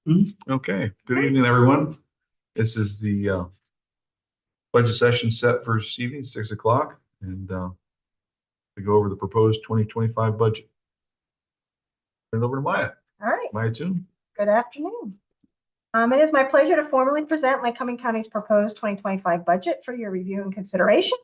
Okay, good evening, everyone. This is the budget session set for this evening, 6 o'clock, and we go over the proposed 2025 budget. Turn it over to Maya. All right. Maya Toon. Good afternoon. It is my pleasure to formally present Lycoming County's proposed 2025 budget for your review and consideration.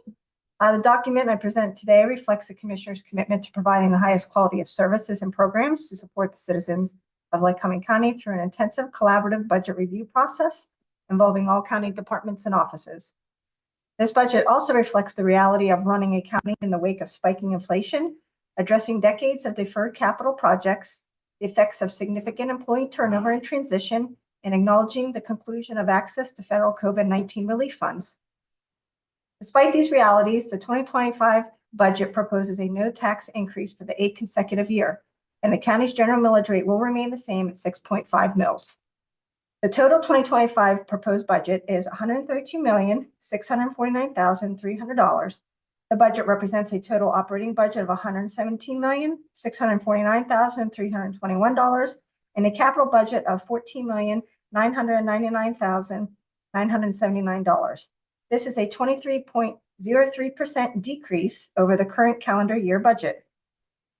The document I present today reflects the Commissioner's commitment to providing the highest quality of services and programs to support the citizens of Lycoming County through an intensive collaborative budget review process involving all county departments and offices. This budget also reflects the reality of running a county in the wake of spiking inflation, addressing decades of deferred capital projects, the effects of significant employee turnover and transition, and acknowledging the conclusion of access to federal COVID-19 relief funds. Despite these realities, the 2025 budget proposes a no tax increase for the 8th consecutive year, and the county's general millage rate will remain the same at 6.5 mils. The total 2025 proposed budget is $132,649,300. The budget represents a total operating budget of $117,649,321 and a capital budget of $14,999,979. This is a 23.03% decrease over the current calendar year budget.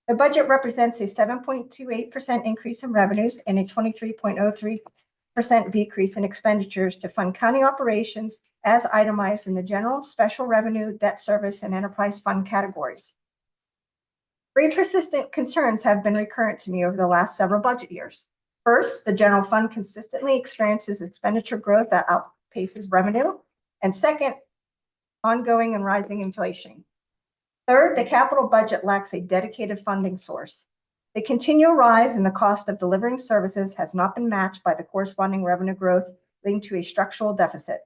The budget represents a 7.28% increase in revenues and a 23.03% decrease in expenditures to fund county operations as itemized in the general, special revenue, debt service, and enterprise fund categories. Three persistent concerns have been recurrent to me over the last several budget years. First, the general fund consistently experiences expenditure growth that outpaces revenue. And second, ongoing and rising inflation. Third, the capital budget lacks a dedicated funding source. The continual rise in the cost of delivering services has not been matched by the corresponding revenue growth, leading to a structural deficit.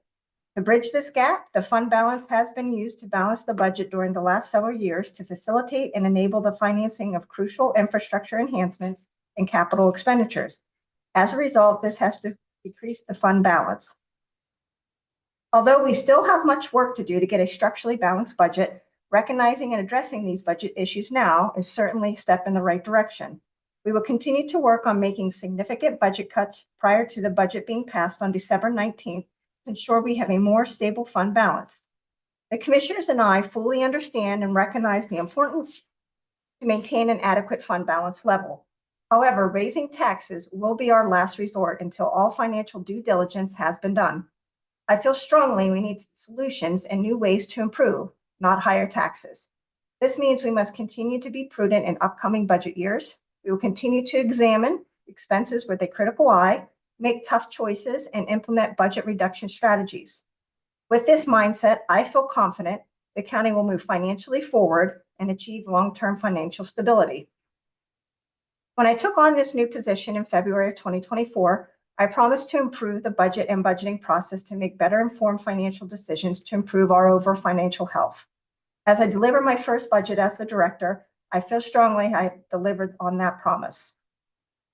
To bridge this gap, the fund balance has been used to balance the budget during the last several years to facilitate and enable the financing of crucial infrastructure enhancements and capital expenditures. As a result, this has to decrease the fund balance. Although we still have much work to do to get a structurally balanced budget, recognizing and addressing these budget issues now is certainly a step in the right direction. We will continue to work on making significant budget cuts prior to the budget being passed on December 19th to ensure we have a more stable fund balance. The commissioners and I fully understand and recognize the importance to maintain an adequate fund balance level. However, raising taxes will be our last resort until all financial due diligence has been done. I feel strongly we need solutions and new ways to improve, not higher taxes. This means we must continue to be prudent in upcoming budget years. We will continue to examine expenses with a critical eye, make tough choices, and implement budget reduction strategies. With this mindset, I feel confident the county will move financially forward and achieve long-term financial stability. When I took on this new position in February of 2024, I promised to improve the budget and budgeting process to make better informed financial decisions to improve our overall financial health. As I deliver my first budget as the director, I feel strongly I delivered on that promise.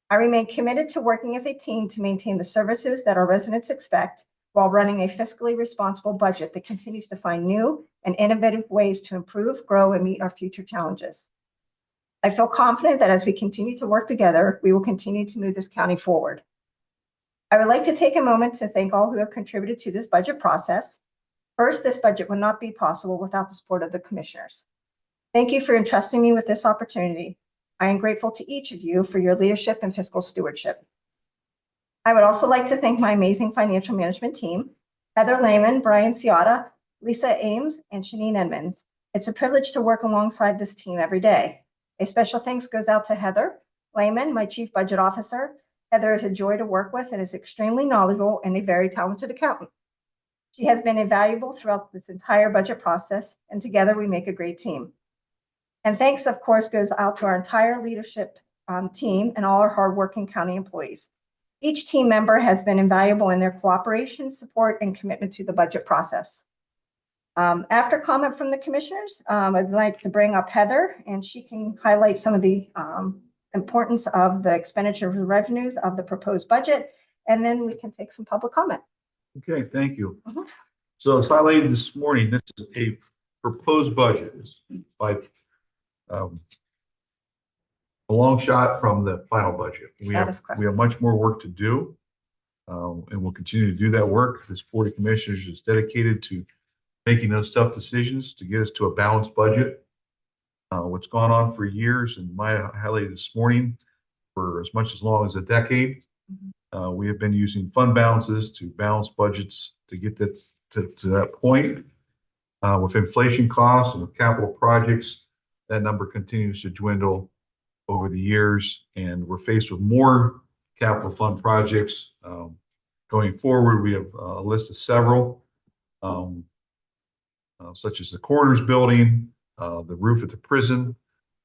I remain committed to working as a team to maintain the services that our residents expect while running a fiscally responsible budget that continues to find new and innovative ways to improve, grow, and meet our future challenges. I feel confident that as we continue to work together, we will continue to move this county forward. I would like to take a moment to thank all who have contributed to this budget process. First, this budget would not be possible without the support of the commissioners. Thank you for entrusting me with this opportunity. I am grateful to each of you for your leadership and fiscal stewardship. I would also like to thank my amazing financial management team, Heather Lehman, Brian Ciotta, Lisa Ames, and Shanine Edmonds. It's a privilege to work alongside this team every day. A special thanks goes out to Heather Lehman, my chief budget officer. Heather is a joy to work with and is extremely knowledgeable and a very talented accountant. She has been invaluable throughout this entire budget process, and together we make a great team. And thanks, of course, goes out to our entire leadership team and all our hardworking county employees. Each team member has been invaluable in their cooperation, support, and commitment to the budget process. After comment from the commissioners, I'd like to bring up Heather, and she can highlight some of the importance of the expenditure revenues of the proposed budget, and then we can take some public comment. Okay, thank you. So as highlighted this morning, this is a proposed budget. It's by a long shot from the final budget. We have much more work to do. And we'll continue to do that work. This Board of Commissioners is dedicated to making those tough decisions to get us to a balanced budget. What's gone on for years, and Maya highlighted this morning, for as much as long as a decade, we have been using fund balances to balance budgets to get that to that point. With inflation costs and with capital projects, that number continues to dwindle over the years, and we're faced with more capital fund projects. Going forward, we have a list of several, such as the coroner's building, the roof at the prison,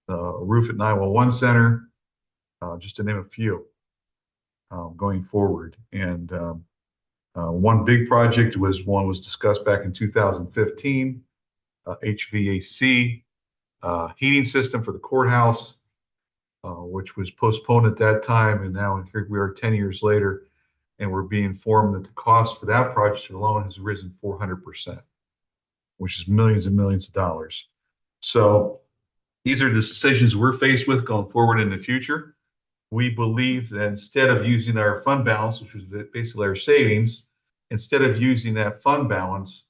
the roof at 911 Center, just to name a few, going forward. And one big project was discussed back in 2015, HVAC heating system for the courthouse, which was postponed at that time. And now here we are 10 years later, and we're being informed that the cost for that project alone has risen 400%, which is millions and millions of dollars. So these are the decisions we're faced with going forward in the future. We believe that instead of using our fund balance, which was basically our savings, instead of using that fund balance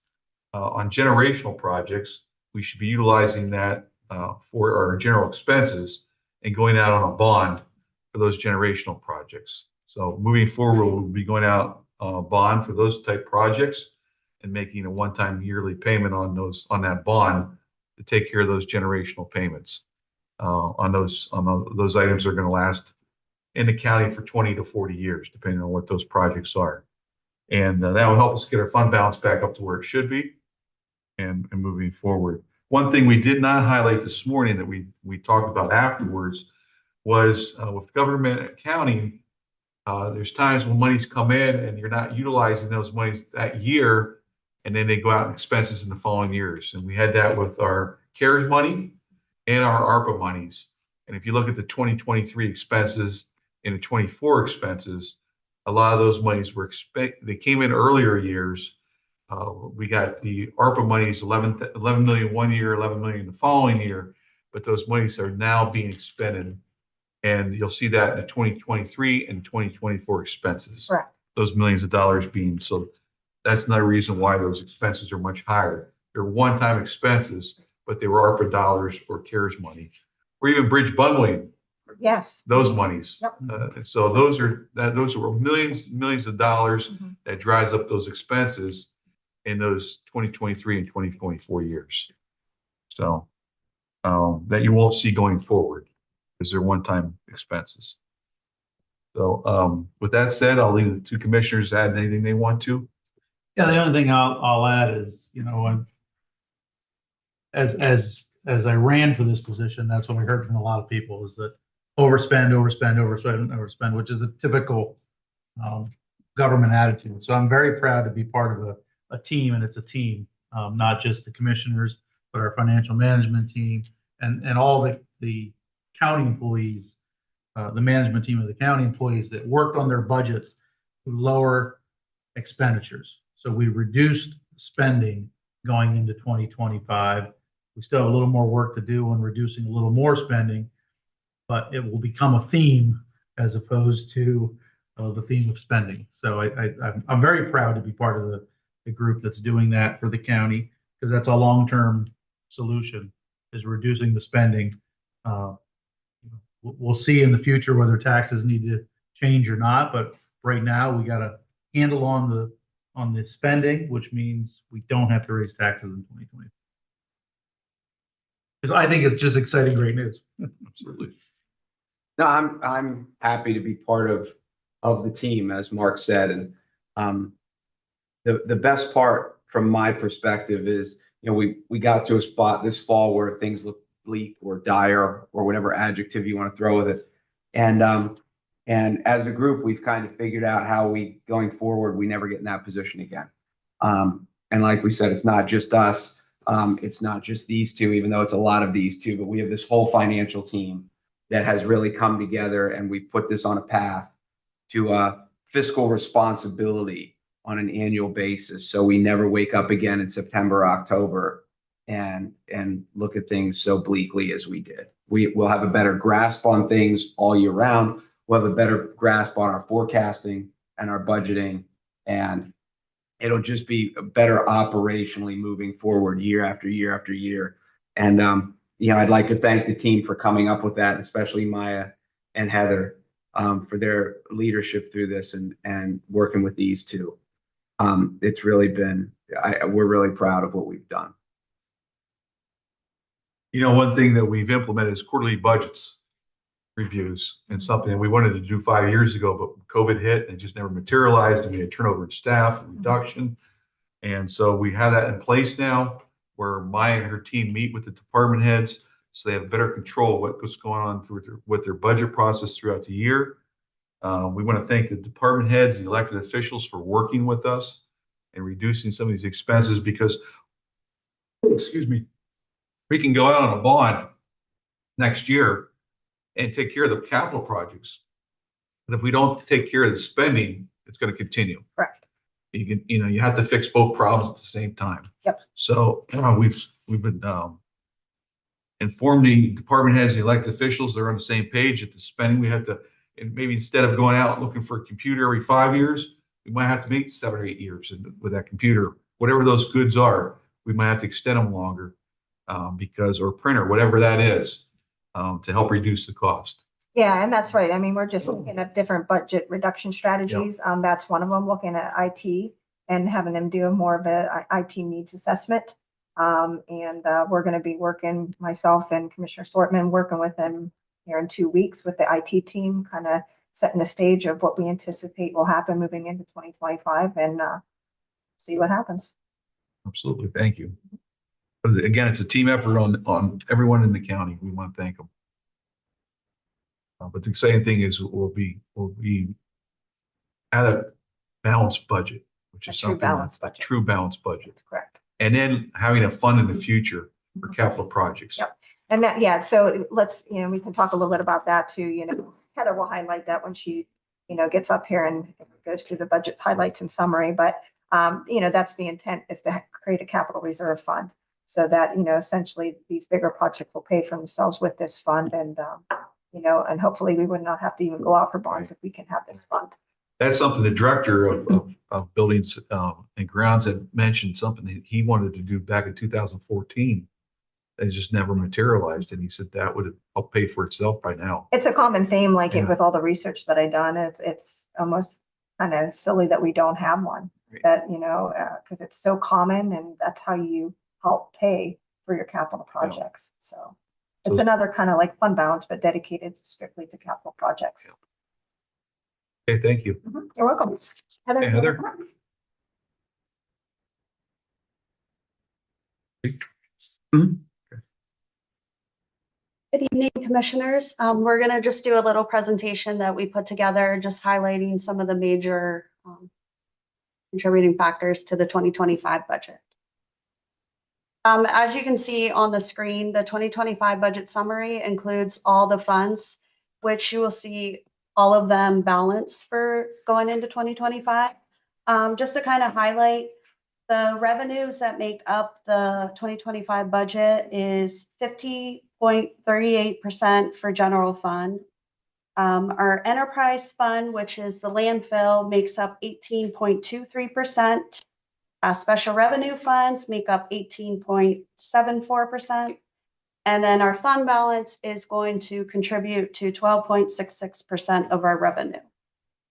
on generational projects, we should be utilizing that for our general expenses and going out on a bond for those generational projects. So moving forward, we'll be going out on a bond for those type projects and making a one-time yearly payment on that bond to take care of those generational payments on those items that are going to last in the county for 20 to 40 years, depending on what those projects are. And that will help us get our fund balance back up to where it should be and moving forward. One thing we did not highlight this morning that we talked about afterwards was with government accounting, there's times when monies come in and you're not utilizing those monies that year, and then they go out in expenses in the following years. And we had that with our CARES money and our ARPA monies. And if you look at the 2023 expenses and the 24 expenses, a lot of those monies they came in earlier years. We got the ARPA monies, 11 million one year, 11 million the following year, but those monies are now being expended. And you'll see that in the 2023 and 2024 expenses. Correct. Those millions of dollars being, so that's another reason why those expenses are much higher. They're one-time expenses, but they were ARPA dollars or CARES money, or even bridge bundling. Yes. Those monies. Yep. So those are millions of dollars that drives up those expenses in those 2023 and 2024 years. So that you won't see going forward because they're one-time expenses. So with that said, I'll leave the two commissioners add anything they want to. Yeah, the only thing I'll add is, as I ran for this position, that's what I heard from a lot of people, is that overspend, which is a typical government attitude. So I'm very proud to be part of a team, and it's a team, not just the commissioners, but our financial management team and all the county employees, the management team of the county employees that worked on their budgets to lower expenditures. So we reduced spending going into 2025. We still have a little more work to do on reducing a little more spending, but it will become a theme as opposed to the theme of spending. So I'm very proud to be part of the group that's doing that for the county, because that's a long-term solution, is reducing the spending. We'll see in the future whether taxes need to change or not, but right now we got a handle on the spending, which means we don't have to raise taxes in 2020. I think it's just exciting, great news. Absolutely. No, I'm happy to be part of the team, as Mark said, and the best part from my perspective is, we got to a spot this fall where things look bleak or dire or whatever adjective you want to throw with it, and as a group we've kind of figured out how going forward we never get in that position again. And like we said, it's not just us, it's not just these two, even though it's a lot of these two, but we have this whole financial team that has really come together, and we put this on a path to fiscal responsibility on an annual basis. So we never wake up again in September, October, and look at things so bleakly as we did. We'll have a better grasp on things all year round. We'll have a better grasp on our forecasting and our budgeting, and it'll just be better operationally moving forward year after year after year. And I'd like to thank the team for coming up with that, especially Maya and Heather, for their leadership through this and working with these two. It's really been, we're really proud of what we've done. One thing that we've implemented is quarterly budgets reviews, and something that we wanted to do 5 years ago, but COVID hit and just never materialized, and we had turnover in staff reduction. And so we have that in place now, where Maya and her team meet with the department heads, so they have better control of what's going on with their budget process throughout the year. We want to thank the department heads, the elected officials, for working with us and reducing some of these expenses, because, excuse me, we can go out on a bond next year and take care of the capital projects. But if we don't take care of the spending, it's going to continue. Correct. You have to fix both problems at the same time. Yep. So we've been informed the department heads, the elected officials, they're on the same page at the spending. We have to, and maybe instead of going out looking for a computer every 5 years, we might have to meet 7 or 8 years with that computer. Whatever those goods are, we might have to extend them longer, or printer, whatever that is, to help reduce the cost. Yeah, and that's right. I mean, we're just looking at different budget reduction strategies. That's one of them, looking at IT and having them do more of a IT needs assessment. We're going to be working, myself and Commissioner Sortman, working with them here in 2 weeks with the IT team, kind of setting the stage of what we anticipate will happen moving into 2025, and see what happens. Absolutely. Thank you. But again, it's a team effort on everyone in the county. We want to thank them. But the exciting thing is we'll be at a balanced budget, which is A true something balanced a budget. true balanced budget. That's correct. And then having a fund in the future for capital projects. Yep. And that, yeah, so let's, we can talk a little bit about that too. Heather will highlight that when she, gets up here and goes through the budget highlights and summary. But, that's the intent, is to create a capital reserve fund, so that, essentially these bigger projects will pay for themselves with this fund. And, and hopefully we would not have to even go out for bonds if we can have this fund. That's something the director of buildings and grounds had mentioned, something that he wanted to do back in 2014. It just never materialized. And he said that would help pay for itself by now. It's a common theme, like Yeah. with all the research that I've done. It's almost kind of silly that we don't have one. Right. That, because it's so common, and that's how you help pay for your capital projects. So it's another kind of like fund balance, but dedicated strictly to capital projects. Okay, thank you. You're welcome. Heather. Hey, Heather. Good evening, commissioners. We're going to just do a little presentation that we put together, just highlighting some of the major contributing factors to the 2025 budget. As you can see on the screen, the 2025 budget summary includes all the funds, which you will see all of them balanced for going into 2025. Just to kind of highlight, the revenues that make up the 2025 budget is 50.38% for general fund. Our enterprise fund, which is the landfill, makes up 18.23%. Special revenue funds make up 18.74%. And then our fund balance is going to contribute to 12.66% of our revenue.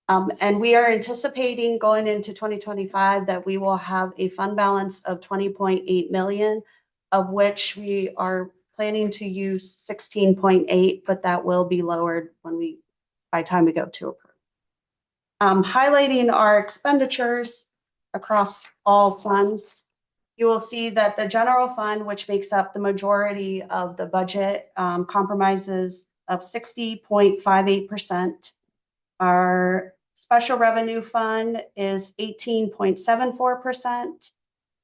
And we are anticipating going into 2025 that we will have a fund balance of 20.8 million, of which we are planning to use 16.8, but that will be lowered by the time we go to approve. Highlighting our expenditures across all funds, you will see that the general fund, which makes up the majority of the budget, compromises of 60.58%. Our special revenue fund is 18.74%.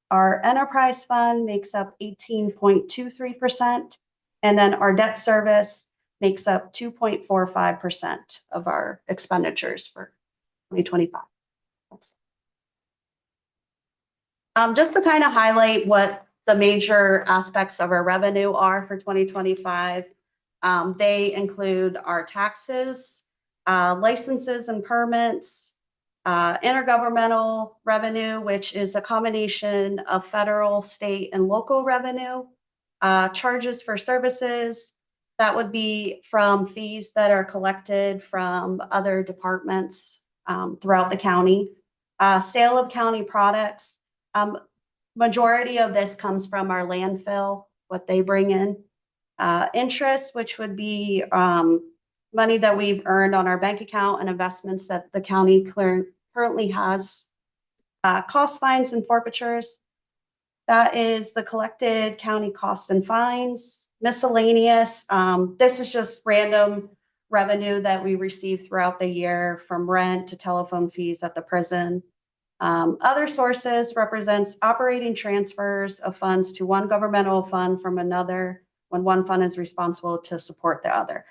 Our enterprise fund makes up 18.23%. And then our debt service makes up 2.45% of our expenditures for 2025. Just to kind of highlight what the major aspects of our revenue are for 2025, they include our taxes, licenses and permits, Intergovernmental revenue, which is a combination of federal, state, and local revenue. Charges for services, that would be from fees that are collected from other departments throughout the county. Sale of county products. Majority of this comes from our landfill, what they bring in. Interest, which would be money that we've earned on our bank account and investments that the county currently has. Cost, fines, and forfeitures. That is the collected county costs and fines. Miscellaneous, this is just random revenue that we receive throughout the year, from rent to telephone fees at the prison. Other sources represents operating transfers of funds to one governmental fund from another when one fund is responsible to support the other.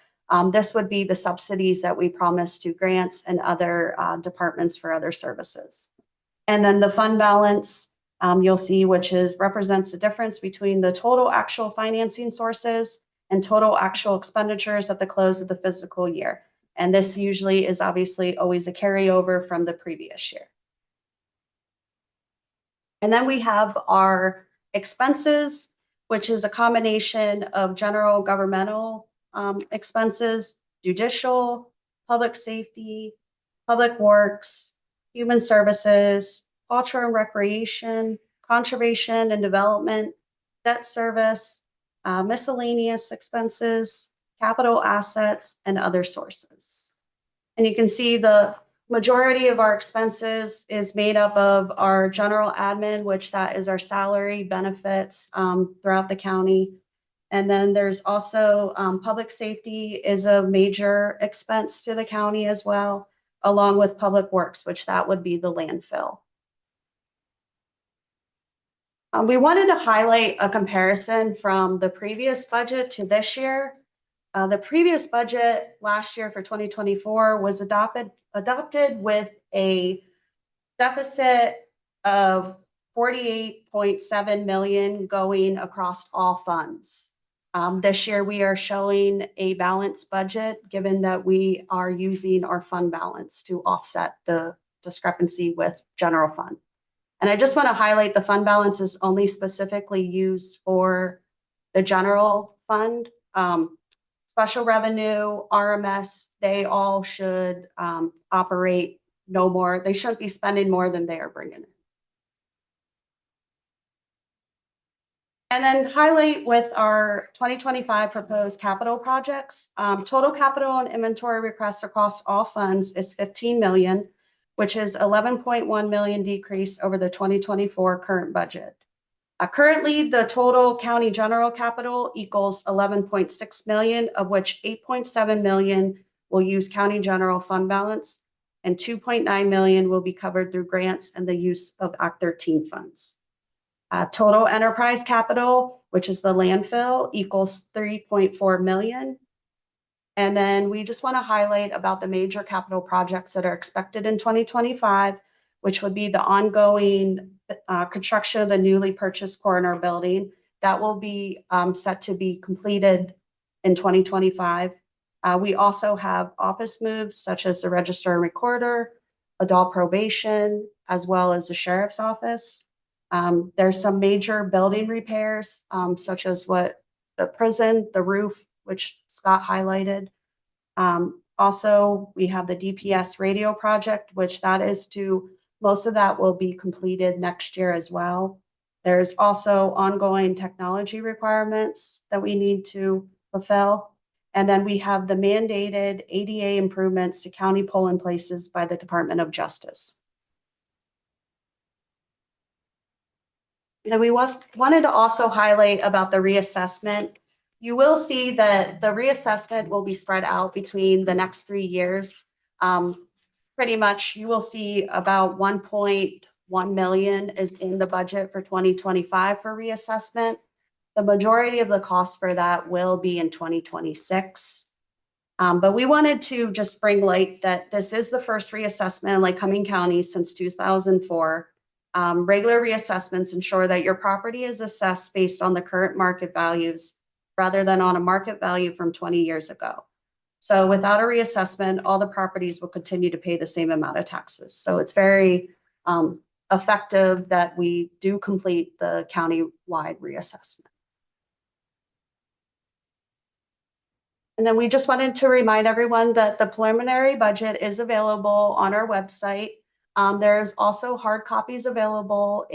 This would be the subsidies that we promise to grants and other departments for other services. And then the fund balance, you'll see, which represents the difference between the total actual financing sources and total actual expenditures at the close of the fiscal year. And this usually is obviously always a carryover from the previous year. And then we have our expenses, which is a combination of general governmental expenses, judicial, public safety, public works, human services, culture and recreation, conservation and development, debt service, miscellaneous expenses, capital assets, and other sources. And you can see the majority of our expenses is made up of our general admin, which that is our salary, benefits throughout the county. And then there's also public safety is a major expense to the county as well, along with public works, which that would be the landfill. We wanted to highlight a comparison from the previous budget to this year. The previous budget last year for 2024 was adopted with a deficit of 48.7 million going across all funds. This year we are showing a balanced budget, given that we are using our fund balance to offset the discrepancy with general fund. And I just want to highlight the fund balance is only specifically used for the general fund. Special revenue, RMS, they all should operate no more. They shouldn't be spending more than they are bringing in. And then highlight with our 2025 proposed capital projects. Total capital and inventory requests across all funds is 15 million, which is 11.1 million decrease over the 2024 current budget. Currently, the total county general capital equals 11.6 million, of which 8.7 million will use county general fund balance, and 2.9 million will be covered through grants and the use of Act 13 funds. Total enterprise capital, which is the landfill, equals 3.4 million. And then we just want to highlight about the major capital projects that are expected in 2025, which would be the ongoing construction of the newly purchased coroner building. That will be set to be completed in 2025. We also have office moves such as the register and recorder, adult probation, as well as the sheriff's office. There's some major building repairs, such as what the prison, the roof, which Scott highlighted. Also, we have the DPS radio project, which that is most of that will be completed next year as well. There's also ongoing technology requirements that we need to fulfill. And then we have the mandated ADA improvements to county polling places by the Department of Justice. Then we wanted to also highlight about the reassessment. You will see that the reassessment will be spread out between the next 3 years. Pretty much you will see about 1.1 million is in the budget for 2025 for reassessment. The majority of the cost for that will be in 2026. But we wanted to just bring light that this is the first reassessment in Lycoming County since 2004. Regular reassessments ensure that your property is assessed based on the current market values rather than on a market value from 20 years ago. So without a reassessment, all the properties will continue to pay the same amount of taxes. So it's very effective that we do complete the county-wide reassessment. And then we just wanted to remind everyone that the preliminary budget is available on our website. There's also hard copies available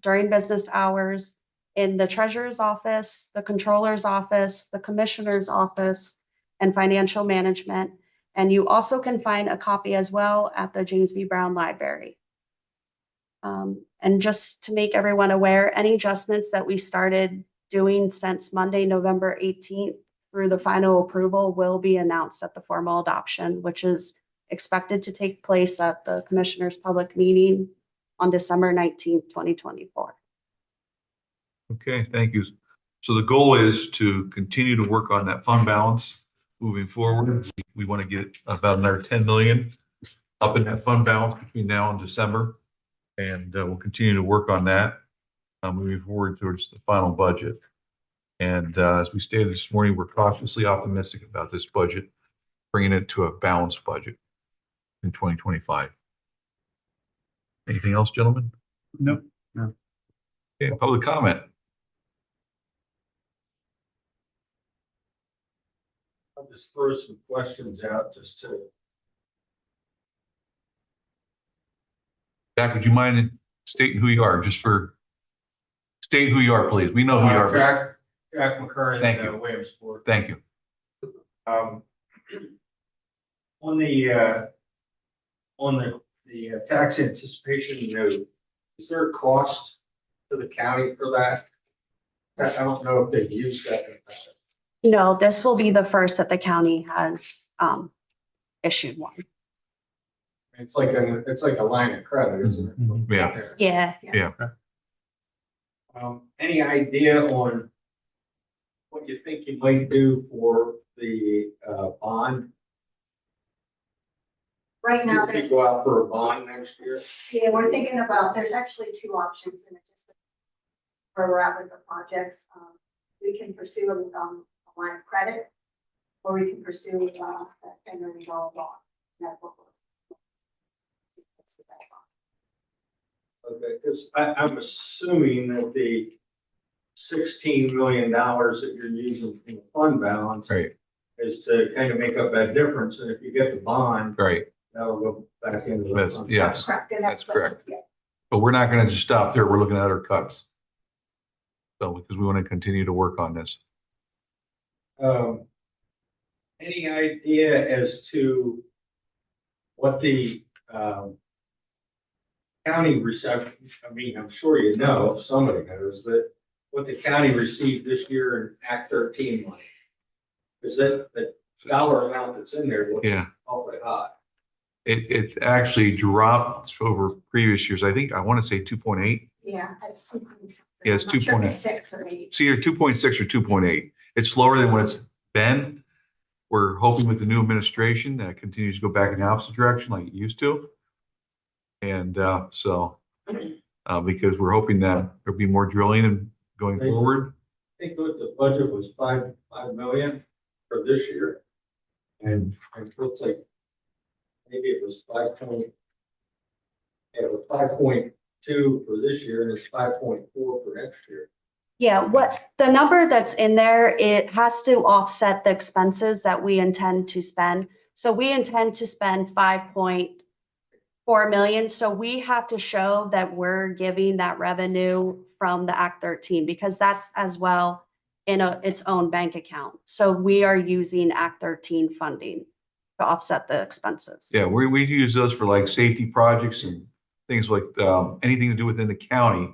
during business hours in the treasurer's office, the controller's office, the commissioner's office, and financial management. And you also can find a copy as well at the James B. Brown Library. And just to make everyone aware, any adjustments that we started doing since Monday, November 18th through the final approval will be announced at the formal adoption, which is expected to take place at the Commissioners' Public Meeting on December 19th, 2024. Okay, thank you. So the goal is to continue to work on that fund balance moving forward. We want to get about another 10 million up in that fund balance between now and December. And we'll continue to work on that moving forward towards the final budget. And as we stated this morning, we're cautiously optimistic about this budget, bringing it to a balanced budget in 2025. Anything else, gentlemen? Nope. Okay, public comment. I'll just throw some questions out just to. Jack, would you mind stating who you are, just for, state who you are, please. We know who you are. Jack McCurran, Thank you. Williamsport. Thank you. On the tax anticipation note, is there a cost to the county for that? I don't know if they've used that. No, this will be the first that the county has issued one. It's like a line of credit, isn't it? Yeah. Yeah. Any idea on what you think you might do for the bond? Right now, Do you go out for a bond next year? we're thinking about, there's actually two options in it, just where we're at with the projects. We can pursue a line of credit, or we can pursue that $10 million bond. That's what we're. Okay, because I'm assuming that the $16 million that you're using in the fund balance Right, is to kind of make up that difference, and if you get the bond, right. that'll go back into the That's, fund. yes, Correct. And that's what- correct. yeah. but we're not going to just stop there. We're looking at other cuts. So, because we want to continue to work on this. Any idea as to what the county reception, I mean, I'm sure you know, somebody knows that what the county received this year in Act 13 money? Is that the dollar amount that's in there looking Yeah, awfully high? it actually dropped over previous years. I think, I want to say 2.8. Yeah, it's 2.6. Yeah, it's I'm not sure if 2.8. it's 6 or 8. It's either 2.6 or 2.8. It's lower than what it's been. We're hoping with the new administration that it continues to go back in the opposite direction like it used to. And because we're hoping that there'll be more drilling and going forward. I think what the budget was five million for this year. And it looks like maybe it was 5.2 for this year, and it's 5.4 for next year. Yeah, what the number that's in there, it has to offset the expenses that we intend to spend. So we intend to spend 5.4 million. So we have to show that we're giving that revenue from the Act 13 because that's as well in its own bank account. So we are using Act 13 funding to offset the expenses. Yeah, we use those for like safety projects and things like anything to do within the county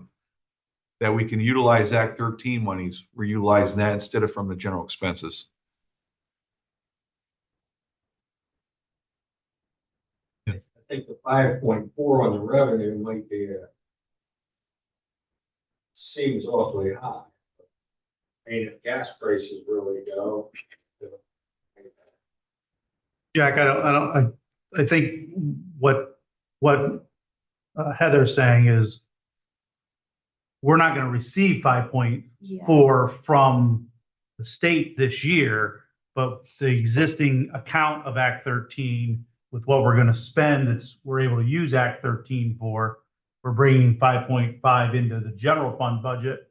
that we can utilize Act 13 monies. We're utilizing that instead of from the general expenses. I think the 5.4 on the revenue might be seems awfully high. I mean, if gas prices really go. Jack, I think what Heather's saying is we're not going to receive 5.4 Yeah. from the state this year, but the existing account of Act 13 with what we're going to spend, we're able to use Act 13 for, we're bringing 5.5 into the general fund budget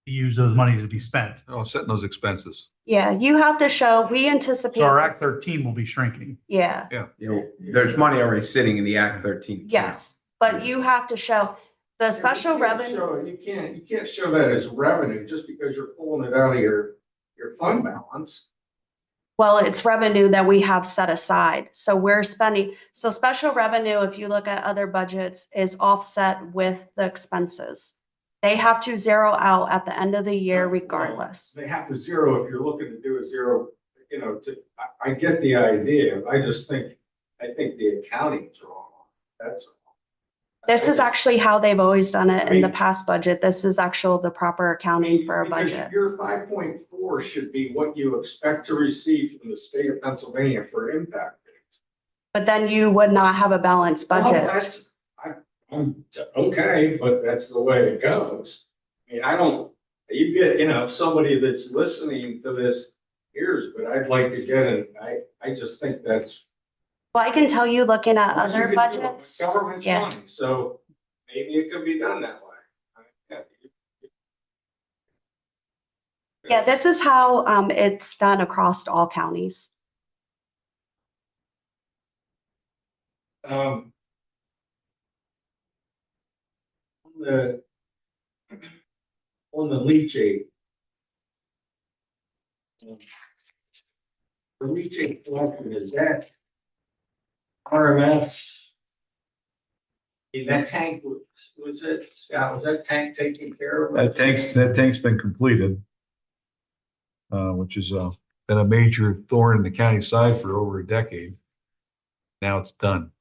to use those monies to be spent. Oh, setting those expenses. Yeah, you have to show, we anticipate. So our Act 13 will be shrinking. Yeah, You know, there's money already sitting in the Act 13. yes, but you have to show the special You can't revenue. show- you can't show that as revenue just because you're pulling it out of your fund balance. Well, it's revenue that we have set aside. So we're spending, so special revenue, if you look at other budgets, is offset with the expenses. They have to zero out at the end of the year regardless. They have to zero if you're looking to do a zero, you know, I get the idea. I think the accounting's wrong. That's all. This is actually how they've always done it in the Right. past budget. This is the proper accounting for a Because budget. your 5.4 should be what you expect to receive from the state of Pennsylvania for impact fees. But then you would not have a balanced Well, budget. okay, but that's the way it goes. I mean, you get, you know, somebody that's listening to this hears, but I'd like to get it. I just think that's. Well, I can tell you, looking at What you other could do, budgets, Government's yeah. money, so maybe it could be done that way. Yeah. Yeah, this is how it's done across all counties. On the leachate. The leachate collection, is that RMS? That tank, was it, Scott, was that tank taken care of? That tank's been completed. Which has been a major thorn in the county side for over a decade. Now it's done.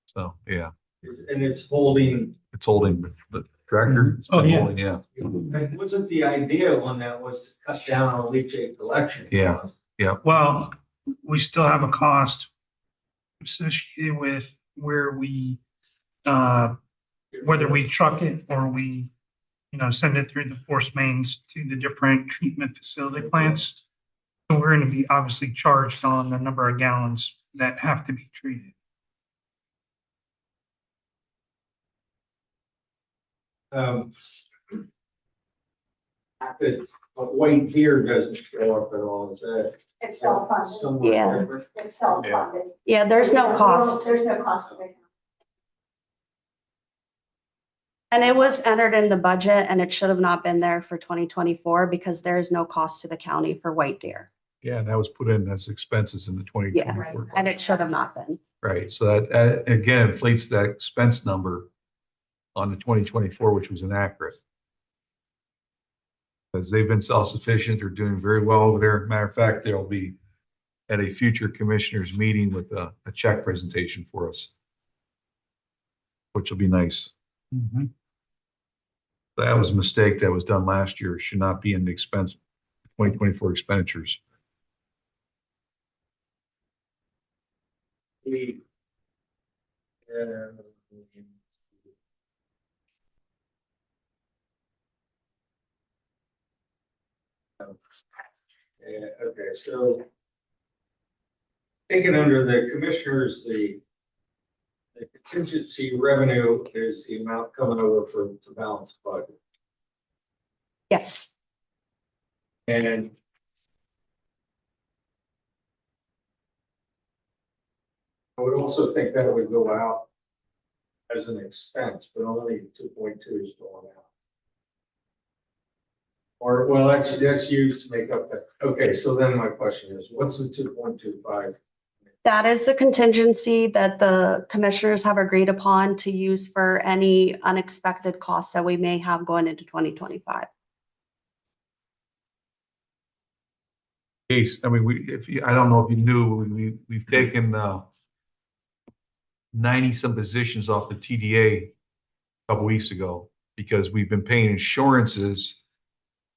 So, yeah, And it's holding, it's holding the tractor. It's Oh, been yeah. holding, yeah. it wasn't the idea on that was to cut down on leachate collection. Yeah. Well, we still have a cost associated with where we, whether we truck it or we, send it through the force mains to the different treatment facility plants. So we're going to be obviously charged on the number of gallons that have to be treated. But white deer doesn't show up at all, is that? It's self-funded. somewhere Yeah. different? It's self-funded. Yeah, there's no cost. There's no cost to it. And it was entered in the budget and it should have not been there for 2024 because there is no cost to the county for white deer. Yeah, and that was put in as expenses in the 2024. And it should have not been. Right, so that again inflates that expense number on the 2024, which was inaccurate. Because they've been self-sufficient, they're doing very well over there. Matter of fact, they'll be at a future commissioners meeting with a check presentation for us, which will be nice. Mhm. That was a mistake that was done last year. It should not be in the 2024 expenditures. We, yeah, okay, so taken under the commissioners, the contingency revenue is the amount coming over to balance budget. Yes. And I would also think that would go out as an expense, but only 2.2 is going out. Or, well, that's used to make up that. Okay, so then my question is, what's the 2.25? That is the contingency that the commissioners have agreed upon to use for any unexpected costs that we may have going into 2025. Case, I mean, I don't know if you knew, we've taken 90 some positions off the TDA a couple weeks ago because we've been paying insurances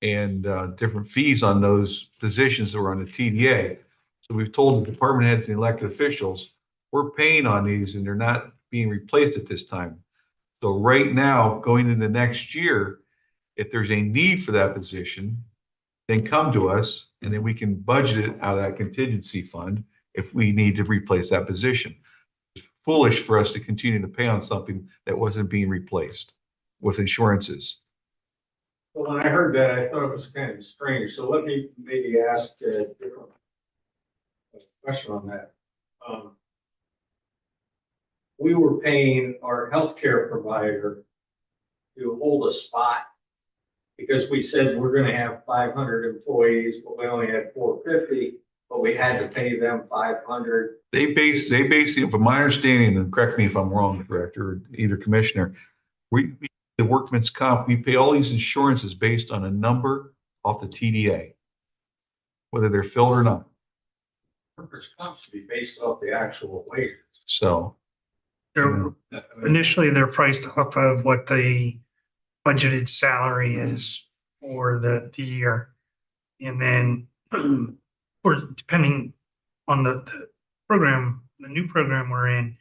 and different fees on those positions that were on the TDA. So we've told the department heads and elected officials, we're paying on these and they're not being replaced at this time. So right now, going into next year, if there's a need for that position, then come to us and then we can budget it out of that contingency fund if we need to replace that position. It's foolish for us to continue to pay on something that wasn't being replaced with insurances. Well, when I heard that, I thought it was kind of strange, so let me maybe ask a different question on that. We were paying our healthcare provider to hold a spot because we said we're gonna have 500 employees, but we only had 450, but we had to pay them 500. They basically, from my understanding, and correct me if I'm wrong, Director, or either Commissioner, the workman's comp, we pay all these insurances based on a number off the TDA, whether they're filled or not. Workers' comp should be based off the actual wages. So, They're, initially, they're priced off of what the budgeted salary is for the year. And then, or depending on the program, the new program we're in,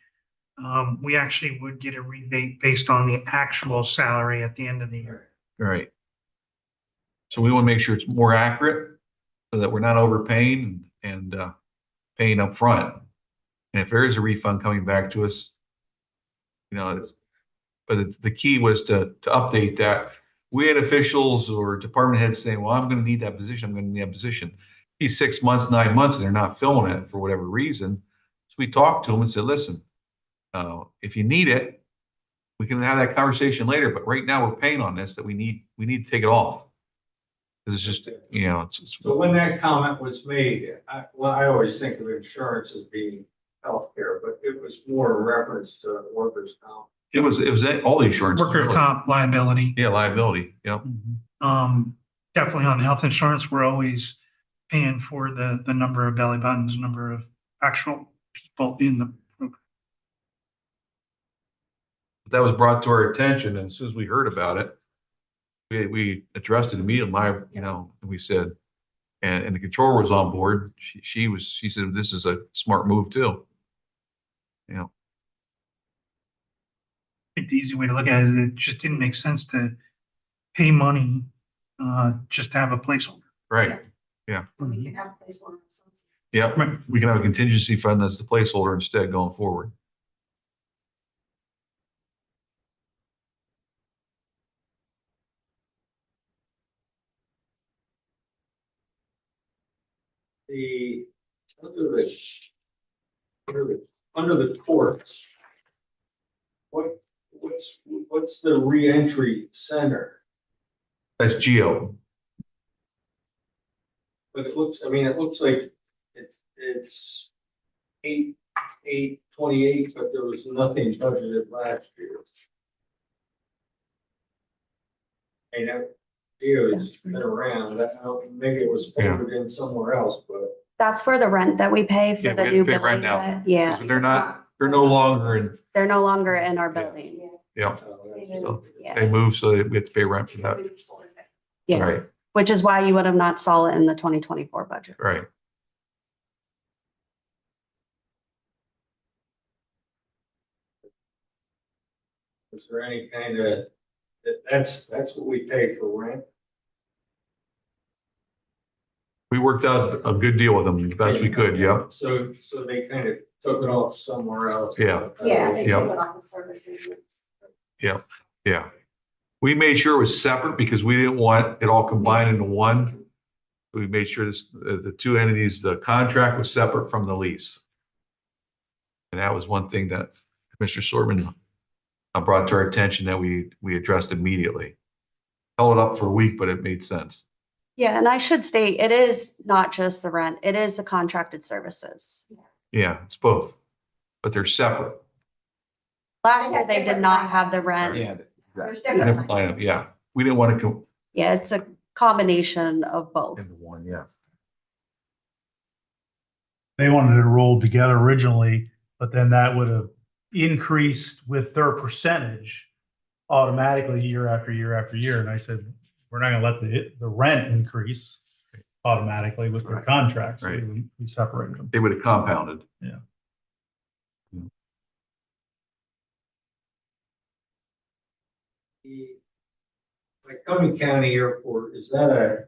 we actually would get a rebate based on the actual salary at the end of the year. right. So we want to make sure it's more accurate so that we're not overpaying and paying up front. And if there is a refund coming back to us, the key was to update that. We had officials or department heads saying, well, I'm going to need that position. I'm going to need that position. He's 6 months, 9 months, and they're not filling it for whatever reason. So we talked to them and said, listen, if you need it, we can have that conversation later. But right now we're paying on this that we need to take it off. It's just, So when that comment was made, I always think of insurance as being healthcare, but it was more a reference to workers' comp. it was all the insurance. Workers' comp liability. Yeah, liability. Yep. Definitely on health insurance, we're always paying for the number of belly buttons, number of actual people in the program. That was brought to our attention, and as soon as we heard about it, we addressed it immediately. And we said, and the controller was on board. She said, this is a smart move too. I think the easy way to look at it is it just didn't make sense to pay money just to have a placeholder. Right. Yeah. We can have a placeholder. Yeah. We can have a contingency fund that's the placeholder instead going forward. Under the courts, what's the reentry center? That's Geo. But it looks like it's 828, but there was nothing budgeted last year. Geo's been around, maybe it was folded in somewhere else, but. That's for the rent that we pay for Yeah, the we have new to pay rent building. now. Yeah, They're no longer in, they're no longer in our building. yeah, So, Yeah, they moved, so we have to pay rent for that. yeah, Right, which is why you would have not saw it in the 2024 budget. right. is there any kind of, that's what we pay for rent? We worked out a good deal with them the best we could. Yep. So they kind of took it off somewhere else. Yeah. Yeah. Yep. Yeah. We made sure it was separate because we didn't want it all combined into one. We made sure the two entities, the contract was separate from the lease. And that was one thing that Mr. Sortman brought to our attention that we addressed immediately. Held it up for a week, but it made sense. Yeah, and I should state, it is not just the rent, it is the contracted services. Yeah, it's both, but they're separate. Last year, they did not have the rent. Yeah. Different item. Yeah, we didn't want to go Yeah, it's a combination of both. into one. Yeah. They wanted it rolled together originally, but then that would have increased with their percentage automatically year after year after year. And I said, we're not gonna let the rent increase automatically with their contracts. Right. We separated them. They would have compounded. Yeah. The Lycoming County Airport, is that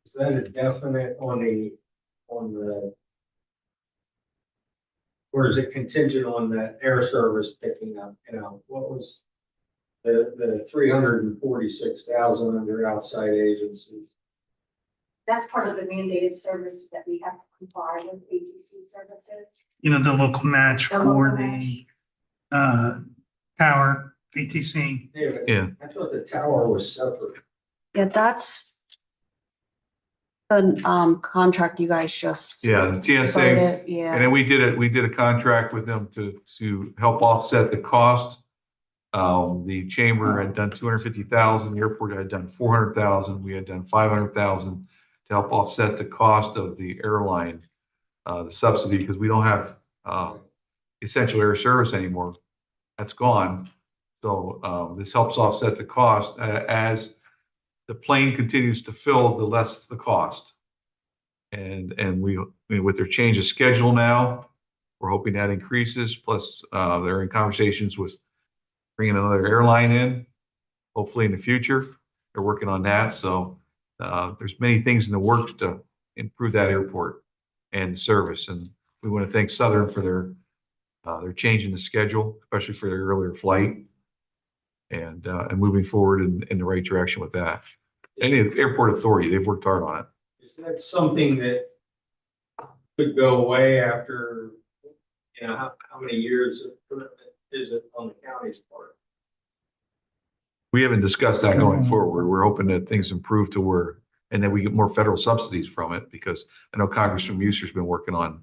Is that a definite on the, or is it contingent on the air service picking up, you know, what was the 346,000 under outside agencies? That's part of the mandated service that we have to comply with ATC services. You know, the local match The for local the tower, ATC. Yeah. I thought the tower was separate. Yeah, that's the contract you guys just Yeah, the TSA. voted, And yeah. then we did a contract with them to help offset the cost. The chamber had done 250,000, the airport had done 400,000, we had done 500,000 to help offset the cost of the airline, the subsidy, because we don't have essential air service anymore. That's gone. So this helps offset the cost as the plane continues to fill, the less the cost. And with their change of schedule now, we're hoping that increases. Plus, they're in conversations with bringing another airline in, hopefully in the future. They're working on that. So there's many things in the works to improve that airport and service. And we want to thank Southern for their change in the schedule, especially for their earlier flight, and moving forward in the right direction with that. And the airport authority, they've worked hard on it. Is that something that could go away after, you know, how many years of commitment is it on the county's part? We haven't discussed that going forward. We're hoping that things improve to where, and then we get more federal subsidies from it, because I know Congressman Muser's been working on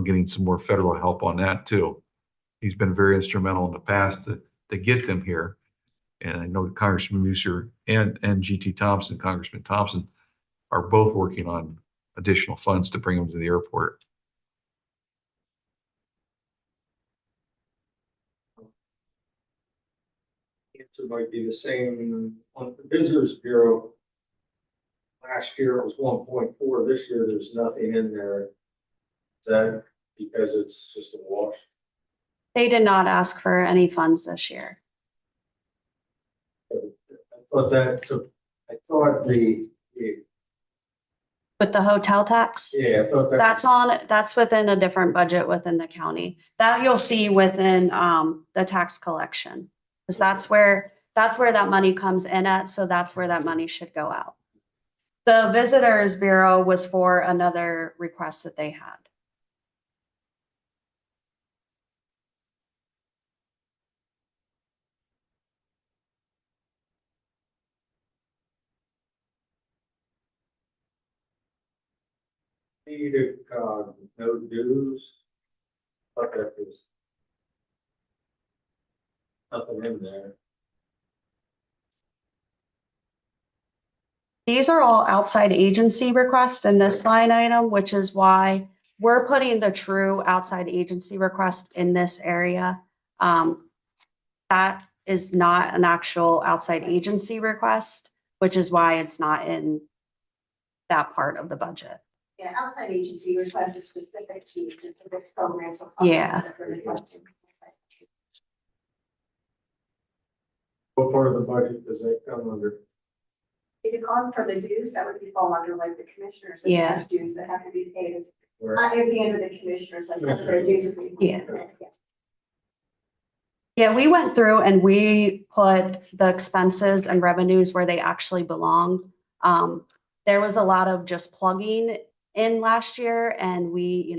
getting some more federal help on that too. He's been very instrumental in the past to get them here. And I know Congressman Muser and GT Thompson, Congressman Thompson, are both working on additional funds to bring them to the airport. Answer might be the same on the Visitors Bureau. Last year it was 1.4. This year there's nothing in there. Is that because it's just a wash? They did not ask for any funds this year. I thought the With the hotel tax? yeah, I thought that. That's within a different budget within the county. That you'll see within the tax collection. Because that's where that money comes in at, so that's where that money should go out. The Visitors Bureau was for another request that they had. Needed, no dues. Thought that was nothing in there. These are all outside agency requests in this line item, which is why we're putting the true outside agency request in this area. That is not an actual outside agency request, which is why it's not in that part of the budget. Yeah, outside agency requests is specific to this program. Yeah. What part of the budget does that come under? If it calls for the dues, that would be fall under like the commissioners. and Yeah. there's Dues that have to be paid. Where- At the end of the commissioners, like their dues. would be- Yeah. Yeah, we went through and we put the expenses and revenues where they actually belong. There was a lot of just plugging in last year, and we,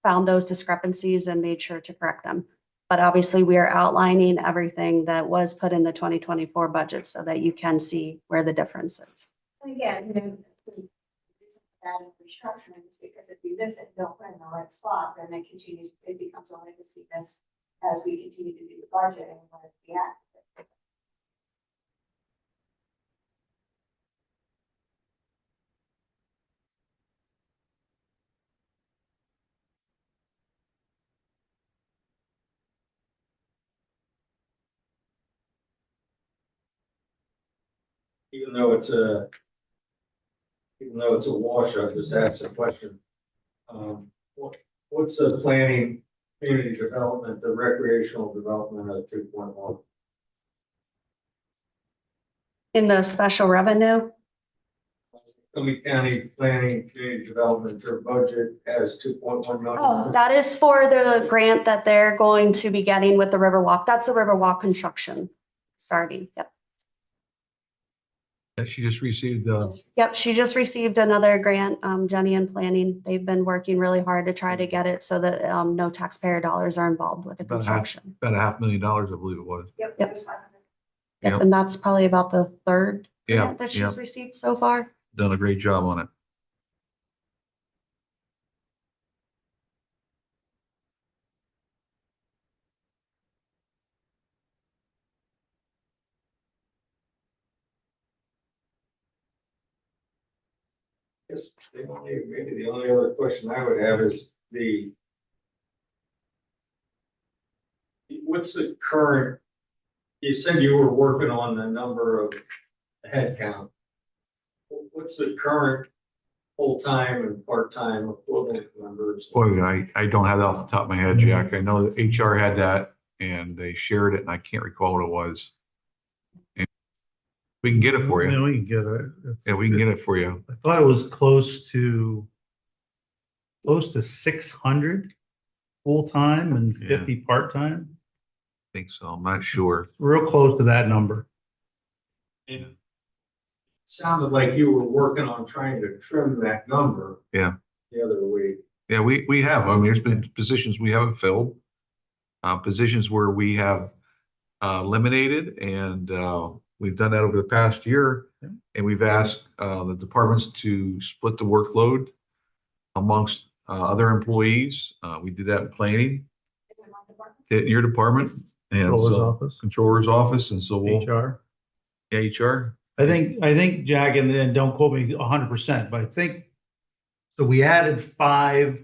found those discrepancies and made sure to correct them. But obviously, we are outlining everything that was put in the 2024 budget so that you can see where the difference is. And again, the reason for that restructuring is because if you miss it, don't put it in the right spot, then it becomes a legacy miss as we continue to do the budget and let it be active. Even though it's a wash, I just asked a question. What's the planning, community development, the recreational development of 2.1? In the special revenue, Summit County Planning and Community Development, their budget has 2.1 million. Oh, that is for the grant that they're going to be getting with the Riverwalk. That's the Riverwalk construction starting. Yep. She just received, Yep, she just received another grant, Jenny and Planning. They've been working really hard to try to get it so that no taxpayer dollars are involved with the About construction. about $500,000, I believe it was. Yep. Yep. it was 500. Yep, Yep. and that's probably about the third Yeah, grant that yeah. she's received so far. Done a great job on it. Guess maybe the only other question I would have is what's the current, you said you were working on the number of headcount. What's the current full-time and part-time equivalent numbers? Boy, I don't have that off the top of my head, Jack. I know that HR had that and they shared it and I can't recall what it was. And we can get it for Yeah, you. we can get it. Yeah, we can get it for you. I thought it was close to 600 full-time and Yeah. 50 part-time. I think so. I'm not sure. Real close to that number. It sounded like you were working on trying to trim that number. Yeah. The other week. Yeah, we have. I mean, there's been positions we haven't filled. Positions where we have eliminated and we've done that over the past year. Yeah. And we've asked the departments to split the workload amongst other employees. We did that in planning, in your department. And Controller's so- office, Controller's office, and so we'll, HR. yeah, HR. I think, Jack, and then don't quote me 100%, but I think, so we added 5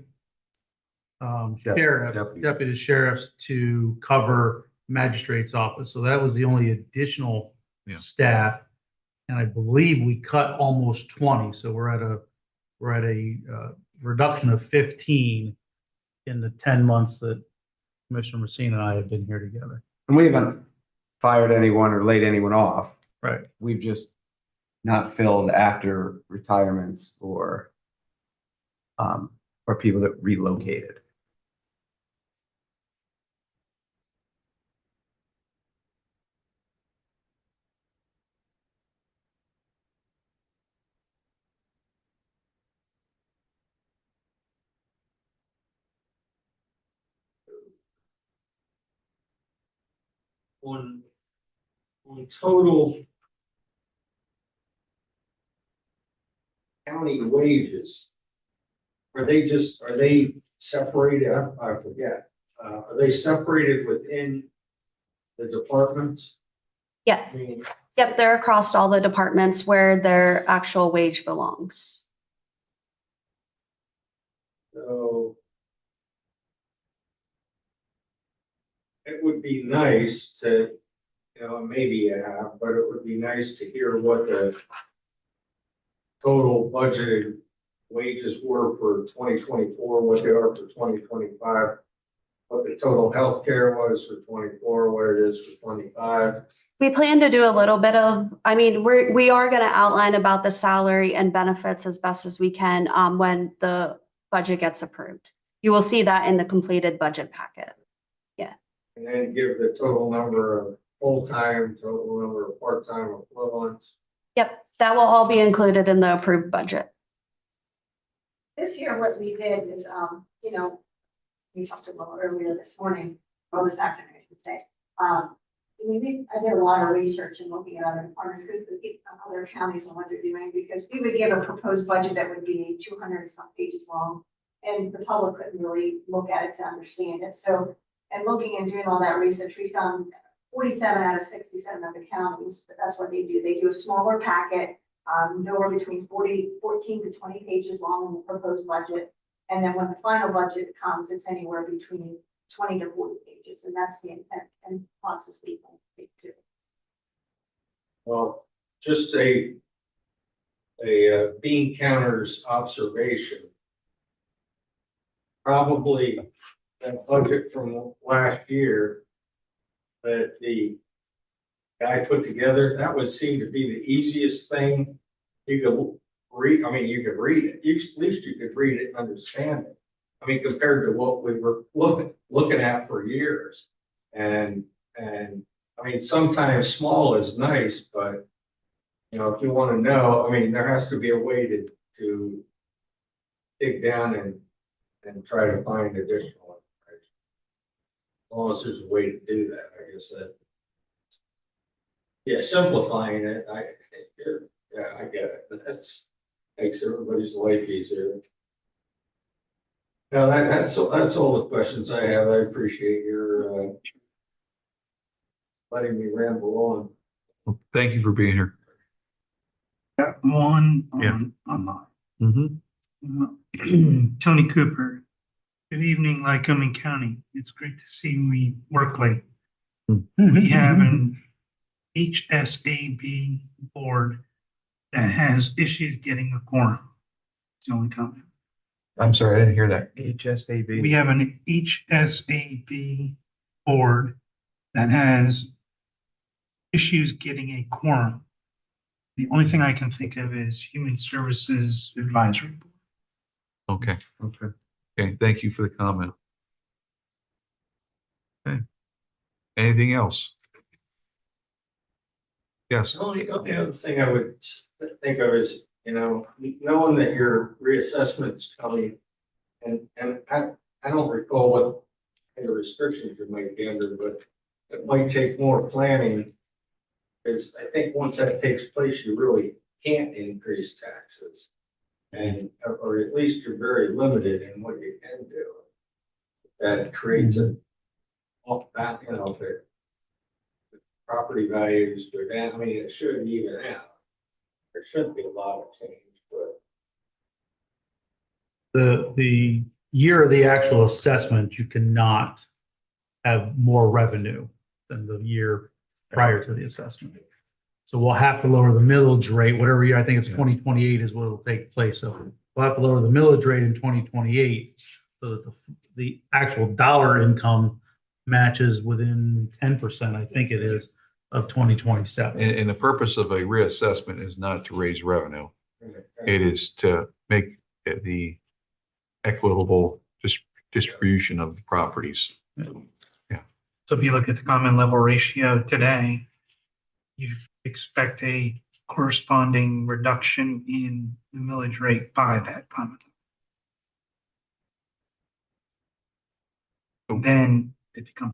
deputy sheriffs to cover magistrate's office. So that was the only additional Yeah. staff. And I believe we cut almost 20. So we're at a reduction of 15 in the 10 months that Commissioner Messina and I have been here together. And we haven't fired anyone or laid anyone off. Right. We've just not filled after retirements or people that relocated. On total county wages, are they separated? I forget. Are they separated within the departments? Yes. I mean, Yep, they're across all the departments where their actual wage belongs. so it would be nice to, maybe you have, but it would be nice to hear what the total budgeted wages were for 2024, what they are for 2025, what the total healthcare was for 24, what it is for 25. We plan to do a little bit of, we are going to outline about the salary and benefits as best as we can when the budget gets approved. You will see that in the completed budget packet. And then give the total number of full-time, total number of part-time equivalents. Yep, that will all be included in the approved budget. This year, what we did is, we talked about earlier this morning, or this afternoon, I should say. I did a lot of research in looking at other departments because other counties and what they're doing, because we would give a proposed budget that would be 200 and some pages long. And the public couldn't really look at it to understand it. So, and looking and doing all that research, we found 47 out of 67 of the counties, but that's what they do. They do a smaller packet, nowhere between 14 to 20 pages long in the proposed budget. And then when the final budget comes, it's anywhere between 20 to 40 pages. And that's the intent and process we think too. Well, just a bean counter's observation. Probably that budget from last year that the guy put together, that would seem to be the easiest thing you could read, I mean, you could read it, at least you could read it and understand it. I mean, compared to what we were looking at for years. And I mean, sometimes small is nice, but you know, if you want to know, I mean, there has to be a way to dig down and try to find additional information. As long as there's a way to do that, I guess that. Yeah, simplifying it, yeah, I get it. That's makes everybody's life easier. No, that's all the questions I have. I appreciate your letting me ramble on. Well, thank you for being here. Got one Yeah. online. Mm-hmm. Tony Cooper. Good evening, Lycoming County. It's great to see we work late. We have an HSAB board that has issues getting a quorum. It's the only comment. I'm sorry, I didn't hear that. HSAB. We have an HSAB board that has issues getting a quorum. The only thing I can think of is Human Services Advisory Board. Okay. Okay. Okay, thank you for the comment. Okay. Anything else? Yes. The only other thing I would think of is, you know, knowing that your reassessment's coming, and I don't recall what kind of restrictions you might be under, but it might take more planning. Because I think once that takes place, you really can't increase taxes. And, or at least you're very limited in what you can do. That creates a, off that, you know, the property values go down. I mean, it should even out. There shouldn't be a lot of change, but. The year of the actual assessment, you cannot have more revenue than the year prior to the assessment. So we'll have to lower the millage rate, whatever year, I think it's 2028 is what will take place. So we'll have to lower the millage rate in 2028 so that the actual dollar income matches within 10%, I think it is, of 2027. And the purpose of a reassessment is not to raise revenue. It is to make the equitable distribution of the properties. So if you look at the common level ratio today, you expect a corresponding reduction in the millage rate by that common. Then it becomes.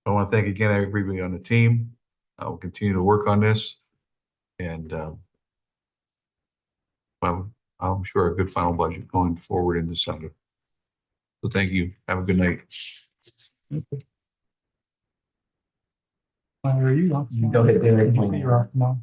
I want to thank again everybody on the team. I will continue to work on this. And well, I'm sure a good final budget going forward in December. So thank you. Have a good night. Are you off? Go ahead, Derek. You're off tomorrow.